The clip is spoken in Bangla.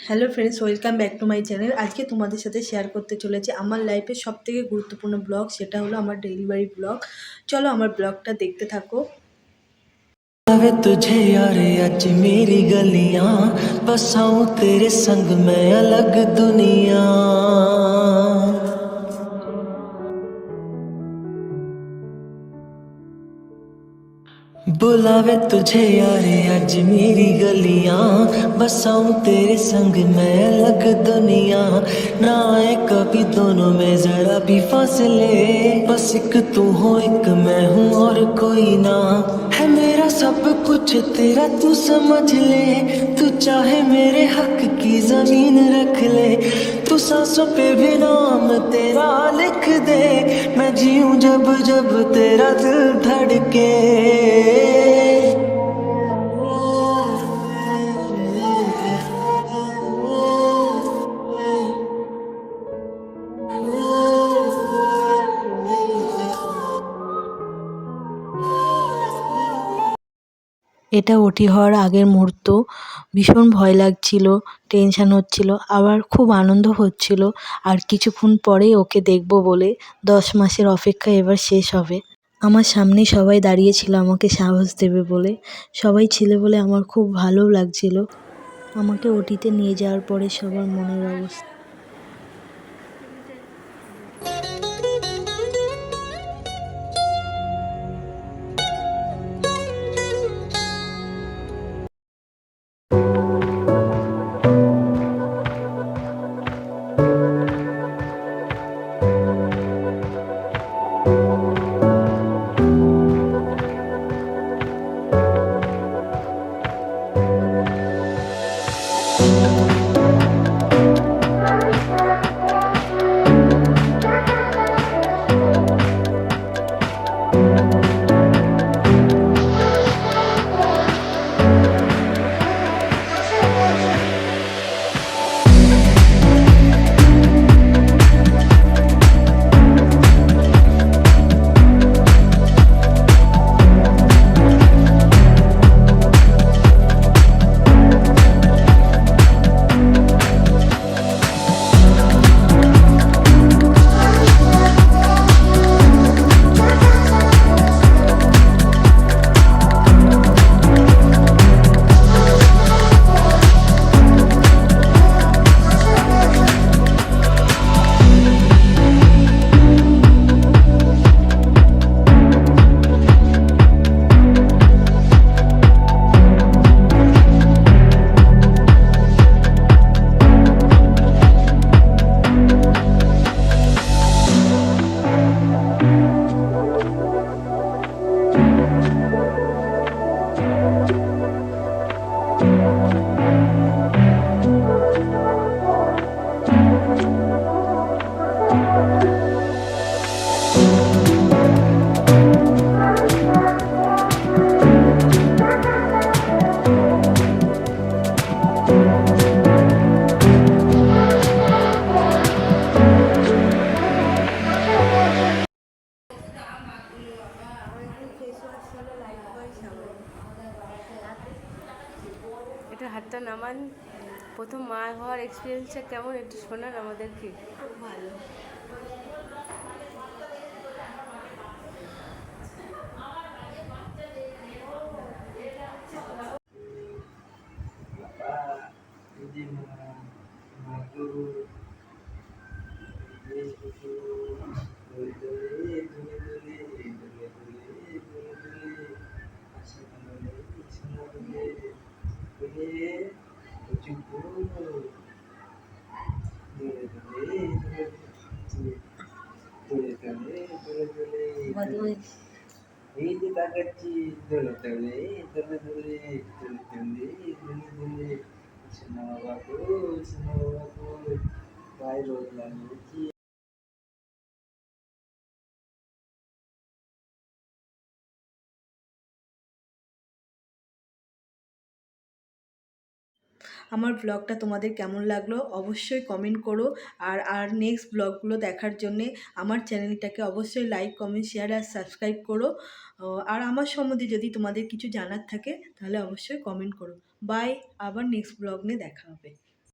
Hello friends, welcome back to my channel. আজকে তোমাদের সাথে শেয়ার করতে চলেছি আমার লাইফের সবথেকে গুরুত্বপূর্ণ ব্লগ, সেটা হলো আমার ডেলিভারি ব্লগ। চলো আমার ব্লগটা দেখতে থাকো। वे तुझे यार आज मेरी गलियां बसाऊं तेरे संग मैं अलग दुनिया। बुलावे तुझे यार आज मेरी गलियां बसाऊं तेरे संग मैं अलग दुनिया। ना आए कभी दोनों में जरा भी फासले, बस एक तू हो एक मैं हूँ और कोई ना। है मेरा सब कुछ तेरा तू समझ ले, तू चाहे मेरे हक की जमीन रख ले। तू सांसों पे भी नाम तेरा लिख दे, मैं जीऊं जब जब तेरा दिल धड़के। এটা ওটি হওয়ার আগের মুহূর্ত। ভীষণ ভয় লাগছিল, টেনশান হচ্ছিল, আবার খুব আনন্দ হচ্ছিল। আর কিছুক্ষণ পরেই ওকে দেখবো বলে 10 মাসের অপেক্ষা এবার শেষ হবে। আমার সামনেই সবাই দাঁড়িয়েছিল আমাকে সাহস দেবে বলে। সবাই ছিল বলে আমার খুব ভালোও লাগছিল। আমাকে ওটিতে নিয়ে যাওয়ার পরে সবার মনের অবস্থা। একটু হাতটা নামান। প্রথম মা হওয়ার এক্সপিরিয়েন্সটা কেমন একটু শোনান আমাদেরকে। খুব ভালো। এই যে তাকাচ্ছি দোলে দোলে দোলে দোলে দোলে দোলে দোলে দোলে সোনা বাবু সোনা বাবু গায়ে রোদ লাগিয়েছি। আমার ব্লগটা তোমাদের কেমন লাগলো অবশ্যই কমেন্ট করো। আর নেক্সট ব্লগগুলো দেখার জন্যে আমার চ্যানেলটাকে অবশ্যই লাইক, কমেন্ট, শেয়ার আর সাবস্ক্রাইব করো। আর আমার সম্বন্ধে যদি তোমাদের কিছু জানার থাকে তাহলে অবশ্যই কমেন্ট করো। বাই, আবার নেক্সট ব্লগ নিয়ে দেখা হবে।